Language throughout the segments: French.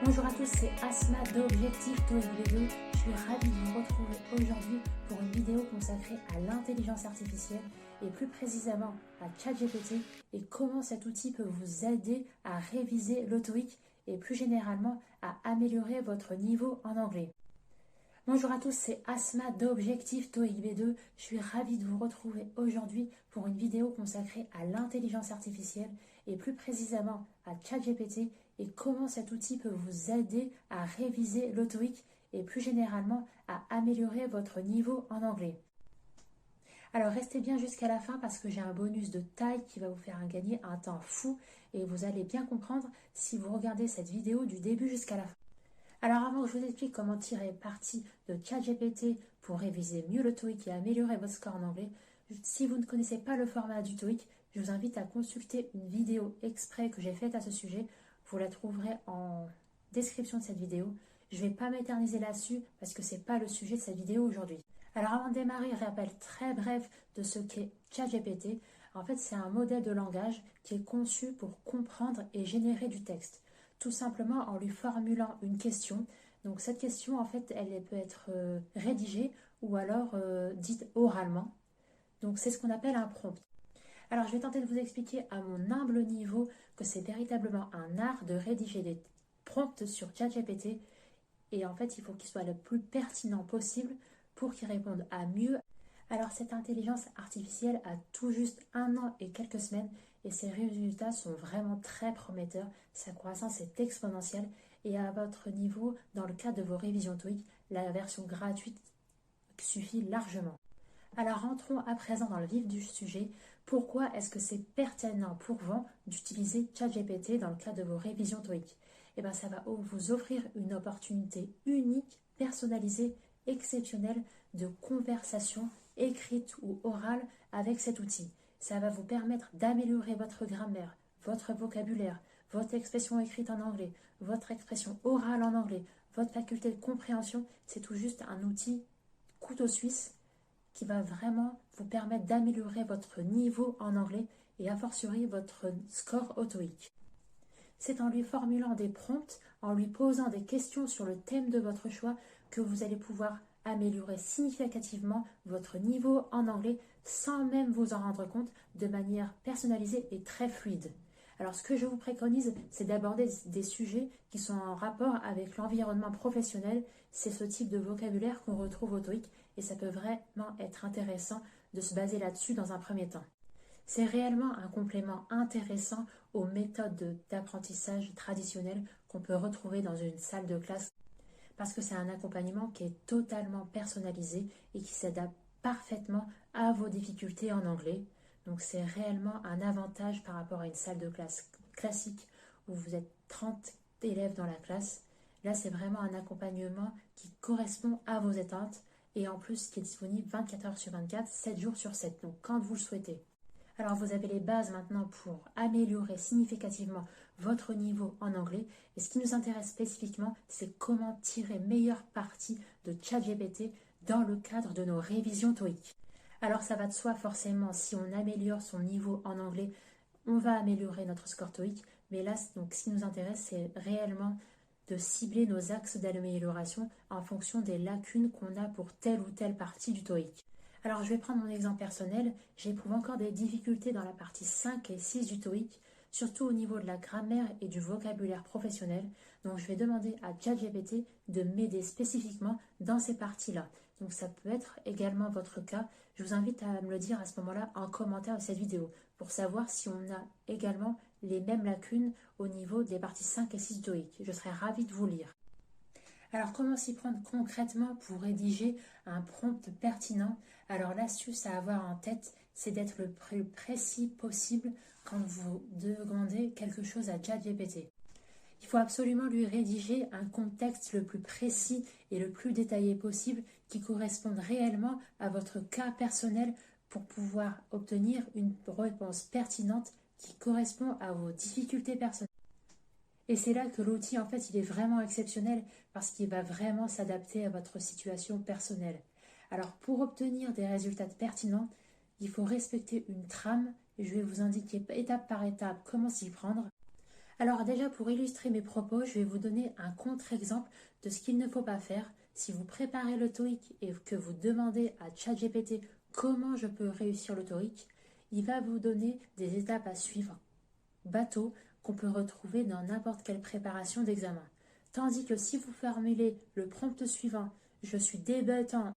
Bonjour à tous, c'est Asma d'Objectif TOEIC V2. Je suis ravie de vous retrouver aujourd'hui pour une vidéo consacrée à l'intelligence artificielle et plus précisément à ChatGPT et comment cet outil peut vous aider à réviser le TOEIC et plus généralement à améliorer votre niveau en anglais. Bonjour à tous, c'est Asma d'Objectif TOEIC V2. Je suis ravie de vous retrouver aujourd'hui pour une vidéo consacrée à l'intelligence artificielle et plus précisément à ChatGPT et comment cet outil peut vous aider à réviser le TOEIC et plus généralement à améliorer votre niveau en anglais. Alors restez bien jusqu'à la fin parce que j'ai un bonus de taille qui va vous faire gagner un temps fou et vous allez bien comprendre si vous regardez cette vidéo du début jusqu'à la fin. Alors avant que je vous explique comment tirer parti de ChatGPT pour réviser mieux le TOEIC et améliorer votre score en anglais, si vous ne connaissez pas le format du TOEIC, je vous invite à consulter une vidéo exprès que j'ai faite à ce sujet. Vous la trouverez en description de cette vidéo. Je ne vais pas m'éterniser là-dessus parce que ce n'est pas le sujet de cette vidéo aujourd'hui. Alors avant de démarrer, rappel très bref de ce qu'est ChatGPT. En fait, c'est un modèle de langage qui est conçu pour comprendre et générer du texte. Tout simplement en lui formulant une question. Donc cette question, en fait, elle peut être rédigée ou alors dite oralement. Donc c'est ce qu'on appelle un prompt. Alors je vais tenter de vous expliquer à mon humble niveau que c'est véritablement un art de rédiger des prompts sur ChatGPT. Et en fait, il faut qu'il soit le plus pertinent possible pour qu'il réponde à mieux. Alors cette intelligence artificielle a tout juste 1 an et quelques semaines et ses résultats sont vraiment très prometteurs. Sa croissance est exponentielle et à votre niveau, dans le cadre de vos révisions TOEIC, la version gratuite suffit largement. Alors rentrons à présent dans le vif du sujet. Pourquoi est-ce que c'est pertinent pour vous d'utiliser ChatGPT dans le cadre de vos révisions TOEIC? Eh bien, ça va vous offrir une opportunité unique, personnalisée, exceptionnelle de conversation écrite ou orale avec cet outil. Ça va vous permettre d'améliorer votre grammaire, votre vocabulaire, votre expression écrite en anglais, votre expression orale en anglais, votre faculté de compréhension. C'est tout juste un outil couteau suisse qui va vraiment vous permettre d'améliorer votre niveau en anglais et a fortiori votre score au TOEIC. C'est en lui formulant des prompts, en lui posant des questions sur le thème de votre choix que vous allez pouvoir améliorer significativement votre niveau en anglais sans même vous en rendre compte de manière personnalisée et très fluide. Alors ce que je vous préconise, c'est d'aborder des sujets qui sont en rapport avec l'environnement professionnel. C'est ce type de vocabulaire qu'on retrouve au TOEIC et ça peut vraiment être intéressant de se baser là-dessus dans un premier temps. C'est réellement un complément intéressant aux méthodes d'apprentissage traditionnelles qu'on peut retrouver dans une salle de classe parce que c'est un accompagnement qui est totalement personnalisé et qui s'adapte parfaitement à vos difficultés en anglais. Donc c'est réellement un avantage par rapport à une salle de classe classique où vous êtes 30 élèves dans la classe. Là, c'est vraiment un accompagnement qui correspond à vos attentes et en plus qui est disponible 24 heures sur 24, 7 jours sur 7, donc quand vous le souhaitez. Alors vous avez les bases maintenant pour améliorer significativement votre niveau en anglais. Et ce qui nous intéresse spécifiquement, c'est comment tirer meilleure partie de ChatGPT dans le cadre de nos révisions TOEIC. Alors ça va de soi forcément, si on améliore son niveau en anglais, on va améliorer notre score TOEIC. Mais là, donc, ce qui nous intéresse, c'est réellement de cibler nos axes d'amélioration en fonction des lacunes qu'on a pour telle ou telle partie du TOEIC. Alors je vais prendre mon exemple personnel, j'éprouve encore des difficultés dans la partie 5 et 6 du TOEIC, surtout au niveau de la grammaire et du vocabulaire professionnel, donc je vais demander à ChatGPT de m'aider spécifiquement dans ces parties-là. Donc ça peut être également votre cas, je vous invite à me le dire à ce moment-là en commentaire de cette vidéo, pour savoir si on a également les mêmes lacunes au niveau des parties 5 et 6 du TOEIC. Je serais ravie de vous lire. Alors, comment s'y prendre concrètement pour rédiger un prompt pertinent? Alors, l'astuce à avoir en tête, c'est d'être le plus précis possible quand vous demandez quelque chose à ChatGPT. Il faut absolument lui rédiger un contexte le plus précis et le plus détaillé possible qui corresponde réellement à votre cas personnel pour pouvoir obtenir une réponse pertinente qui correspond à vos difficultés personnelles. Et c'est là que l'outil, en fait, il est vraiment exceptionnel parce qu'il va vraiment s'adapter à votre situation personnelle. Alors, pour obtenir des résultats pertinents, il faut respecter une trame et je vais vous indiquer étape par étape comment s'y prendre. Alors déjà, pour illustrer mes propos, je vais vous donner un contre-exemple de ce qu'il ne faut pas faire. Si vous préparez le TOEIC et que vous demandez à ChatGPT comment je peux réussir le TOEIC, il va vous donner des étapes à suivre, bateau, qu'on peut retrouver dans n'importe quelle préparation d'examen. Tandis que si vous formulez le prompt suivant, je suis débutant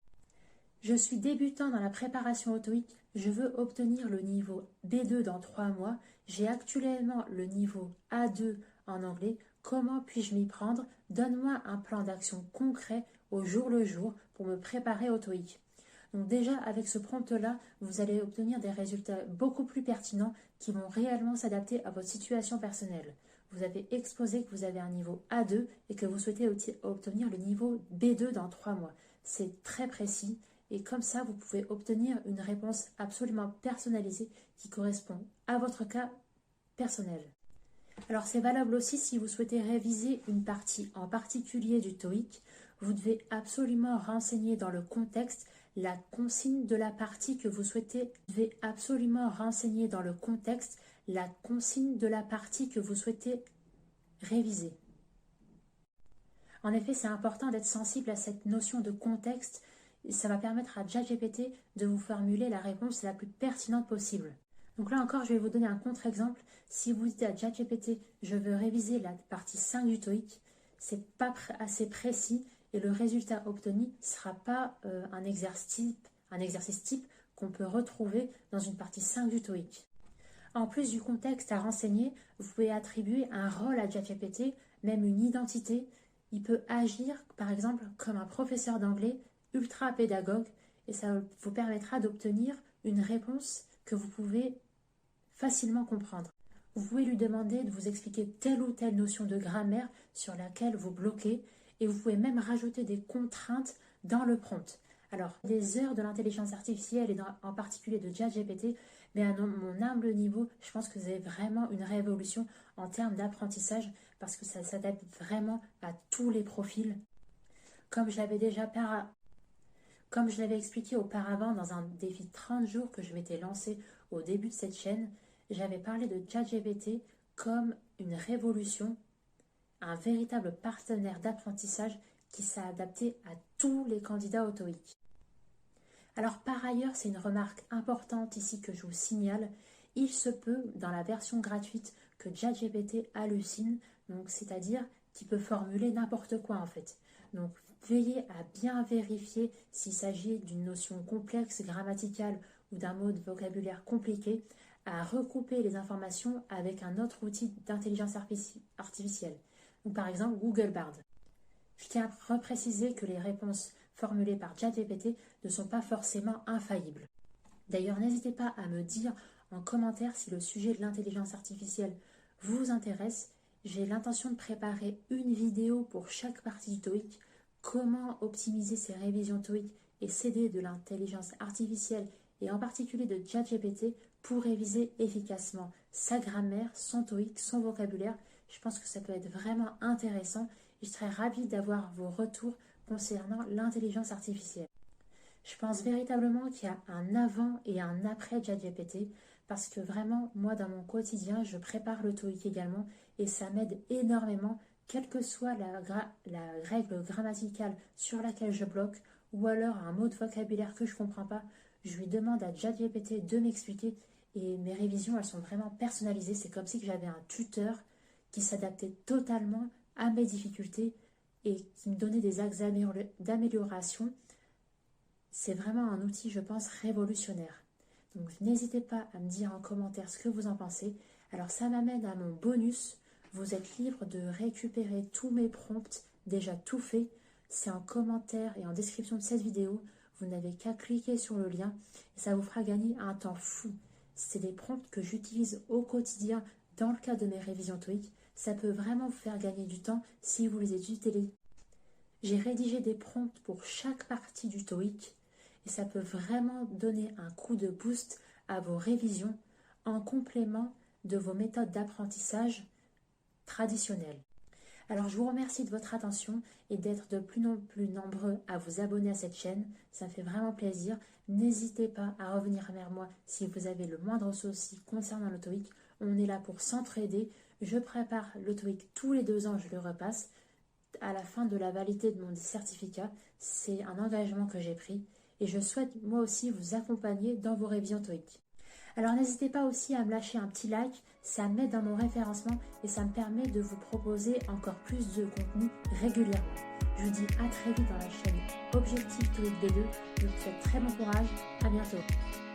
dans la préparation au TOEIC, je veux obtenir le niveau B2 dans 3 mois, j'ai actuellement le niveau A2 en anglais, comment puis-je m'y prendre? Donne-moi un plan d'action concret au jour le jour pour me préparer au TOEIC. Donc déjà, avec ce prompt-là, vous allez obtenir des résultats beaucoup plus pertinents qui vont réellement s'adapter à votre situation personnelle. Vous avez exposé que vous avez un niveau A2 et que vous souhaitez obtenir le niveau B2 dans 3 mois. C'est très précis et comme ça, vous pouvez obtenir une réponse absolument personnalisée qui correspond à votre cas personnel. Alors c'est valable aussi si vous souhaitez réviser une partie en particulier du TOEIC. Vous devez absolument renseigner dans le contexte la consigne de la partie que vous souhaitez. Vous devez absolument renseigner dans le contexte la consigne de la partie que vous souhaitez réviser. En effet, c'est important d'être sensible à cette notion de contexte. Ça va permettre à ChatGPT de vous formuler la réponse la plus pertinente possible. Donc là encore, je vais vous donner un contre-exemple. Si vous dites à ChatGPT, je veux réviser la partie 5 du TOEIC, c'est pas assez précis et le résultat obtenu ne sera pas un exercice type qu'on peut retrouver dans une partie 5 du TOEIC. En plus du contexte à renseigner, vous pouvez attribuer un rôle à ChatGPT, même une identité. Il peut agir, par exemple, comme un professeur d'anglais ultra pédagogue et ça vous permettra d'obtenir une réponse que vous pouvez facilement comprendre. Vous pouvez lui demander de vous expliquer telle ou telle notion de grammaire sur laquelle vous bloquez et vous pouvez même rajouter des contraintes dans le prompt. Alors, des heures de l'intelligence artificielle et en particulier de ChatGPT, mais à mon humble niveau, je pense que c'est vraiment une révolution en termes d'apprentissage parce que ça s'adapte vraiment à tous les profils. Comme je l'avais expliqué auparavant dans un défi de 30 jours que je m'étais lancé au début de cette chaîne, j'avais parlé de ChatGPT comme une révolution, un véritable partenaire d'apprentissage qui s'est adapté à tous les candidats au TOEIC. Alors par ailleurs, c'est une remarque importante ici que je vous signale, il se peut dans la version gratuite que ChatGPT hallucine, donc c'est-à-dire qu'il peut formuler n'importe quoi en fait. Donc veillez à bien vérifier s'il s'agit d'une notion complexe, grammaticale ou d'un mot de vocabulaire compliqué, à recouper les informations avec un autre outil d'intelligence artificielle, ou par exemple Google Bard. Je tiens à repréciser que les réponses formulées par ChatGPT ne sont pas forcément infaillibles. D'ailleurs, n'hésitez pas à me dire en commentaire si le sujet de l'intelligence artificielle vous intéresse. J'ai l'intention de préparer une vidéo pour chaque partie du TOEIC, comment optimiser ses révisions TOEIC et s'aider de l'intelligence artificielle et en particulier de ChatGPT pour réviser efficacement sa grammaire, son TOEIC, son vocabulaire. Je pense que ça peut être vraiment intéressant et je serais ravie d'avoir vos retours concernant l'intelligence artificielle. Je pense véritablement qu'il y a un avant et un après ChatGPT parce que vraiment, moi, dans mon quotidien, je prépare le TOEIC également et ça m'aide énormément, quelle que soit la règle grammaticale sur laquelle je bloque ou alors un mot de vocabulaire que je ne comprends pas, je lui demande à ChatGPT de m'expliquer et mes révisions, elles sont vraiment personnalisées. C'est comme si j'avais un tuteur qui s'adaptait totalement à mes difficultés et qui me donnait des axes d'amélioration. C'est vraiment un outil, je pense, révolutionnaire. Donc n'hésitez pas à me dire en commentaire ce que vous en pensez. Alors ça m'amène à mon bonus. Vous êtes libre de récupérer tous mes prompts déjà tout faits. C'est en commentaire et en description de cette vidéo. Vous n'avez qu'à cliquer sur le lien et ça vous fera gagner un temps fou. C'est des prompts que j'utilise au quotidien dans le cadre de mes révisions TOEIC. Ça peut vraiment vous faire gagner du temps si vous les utilisez. J'ai rédigé des prompts pour chaque partie du TOEIC et ça peut vraiment donner un coup de boost à vos révisions en complément de vos méthodes d'apprentissage traditionnelles. Alors je vous remercie de votre attention et d'être de plus en plus nombreux à vous abonner à cette chaîne. Ça me fait vraiment plaisir. N'hésitez pas à revenir vers moi si vous avez le moindre souci concernant le TOEIC. On est là pour s'entraider. Je prépare le TOEIC tous les 2 ans, je le repasse. À la fin de la validité de mon certificat, c'est un engagement que j'ai pris et je souhaite moi aussi vous accompagner dans vos révisions TOEIC. Alors n'hésitez pas aussi à me lâcher un petit like, ça m'aide dans mon référencement et ça me permet de vous proposer encore plus de contenu régulièrement. Je vous dis à très vite dans la chaîne Objectif TOEIC B2, je vous souhaite très bon courage, à bientôt.